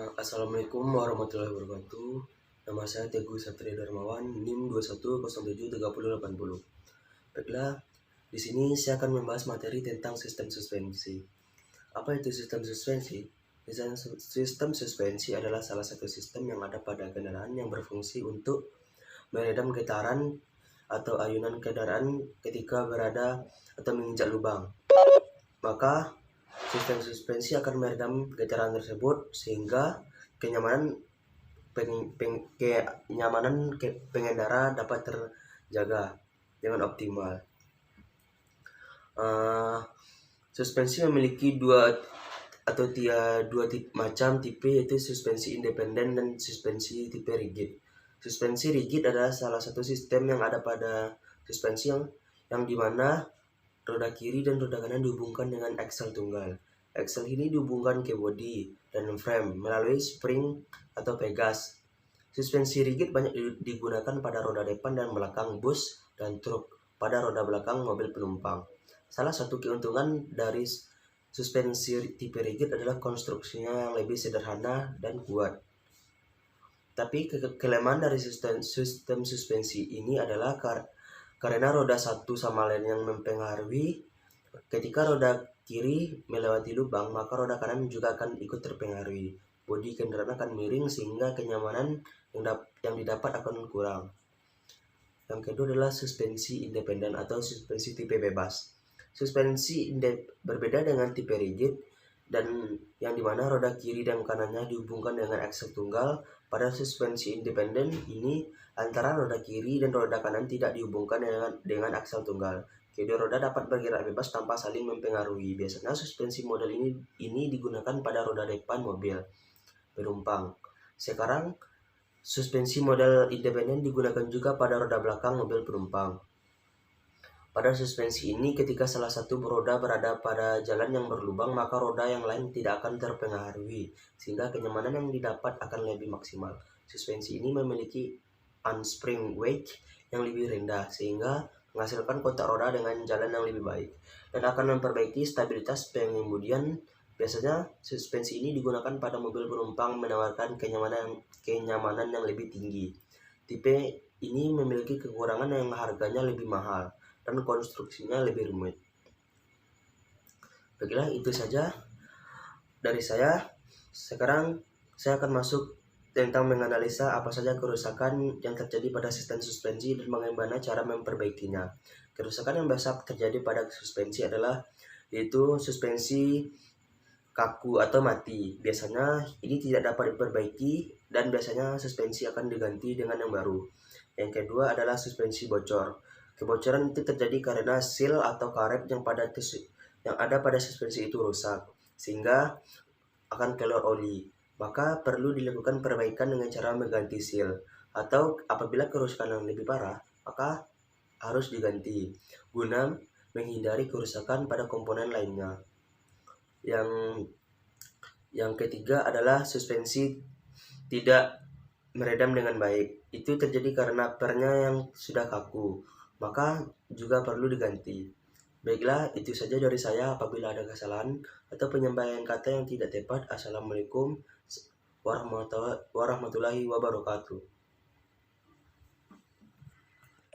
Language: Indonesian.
Assalamualaikum warahmatullahi wabarakatuh. Nama saya Teguh Satria Darmawan, NIM 21073080. Baiklah, di sini saya akan membahas materi tentang sistem suspensi. Apa itu sistem suspensi? Sistem suspensi adalah salah satu sistem yang ada pada kendaraan yang berfungsi untuk meredam getaran atau ayunan kendaraan ketika berada atau menginjak lubang. Maka sistem suspensi akan meredam getaran tersebut sehingga kenyamanan pengendara dapat terjaga dengan optimal. Suspensi memiliki dua macam tipe, yaitu suspensi independen dan suspensi tipe rigid. Suspensi rigid adalah salah satu sistem yang ada pada suspensi yang dimana roda kiri dan roda kanan dihubungkan dengan aksel tunggal. Aksel ini dihubungkan ke bodi dan frame melalui spring atau pegas. Suspensi rigid banyak digunakan pada roda depan dan belakang bus dan truk, pada roda belakang mobil penumpang. Salah satu keuntungan dari suspensi tipe rigid adalah konstruksinya yang lebih sederhana dan kuat. Tapi kelemahan dari sistem suspensi ini adalah karena roda satu sama lain yang mempengaruhi. Ketika roda kiri melewati lubang, maka roda kanan juga akan ikut terpengaruhi. Bodi kendaraan akan miring sehingga kenyamanan yang didapat akan kurang. Yang kedua adalah suspensi independen atau suspensi tipe bebas. Suspensi berbeda dengan tipe rigid dan yang dimana roda kiri dan kanannya dihubungkan dengan aksel tunggal. Pada suspensi independen ini, antara roda kiri dan roda kanan tidak dihubungkan dengan aksel tunggal. Kedua roda dapat bergerak bebas tanpa saling mempengaruhi. Biasanya suspensi model ini digunakan pada roda depan mobil penumpang. Sekarang suspensi model independen digunakan juga pada roda belakang mobil penumpang. Pada suspensi ini, ketika salah satu roda berada pada jalan yang berlubang, maka roda yang lain tidak akan terpengaruhi, sehingga kenyamanan yang didapat akan lebih maksimal. Suspensi ini memiliki unspring weight yang lebih rendah, sehingga menghasilkan kontak roda dengan jalan yang lebih baik, dan akan memperbaiki stabilitas pengemudian. Biasanya suspensi ini digunakan pada mobil penumpang, menawarkan kenyamanan yang lebih tinggi. Tipe ini memiliki kekurangan yang harganya lebih mahal dan konstruksinya lebih rumit. Baiklah, itu saja dari saya. Sekarang saya akan masuk tentang menganalisa apa saja kerusakan yang terjadi pada sistem suspensi dan bagaimana cara memperbaikinya. Kerusakan yang biasa terjadi pada suspensi adalah yaitu suspensi kaku atau mati. Biasanya ini tidak dapat diperbaiki dan biasanya suspensi akan diganti dengan yang baru. Yang kedua adalah suspensi bocor. Kebocoran itu terjadi karena seal atau karet yang ada pada suspensi itu rusak, sehingga akan keluar oli. Maka perlu dilakukan perbaikan dengan cara mengganti seal, atau apabila kerusakan yang lebih parah, maka harus diganti guna menghindari kerusakan pada komponen lainnya. Yang ketiga adalah suspensi tidak meredam dengan baik. Itu terjadi karena pernya yang sudah kaku, maka juga perlu diganti. Baiklah, itu saja dari saya. Apabila ada kesalahan atau penyampaian kata yang tidak tepat, Assalamualaikum warahmatullahi wabarakatuh.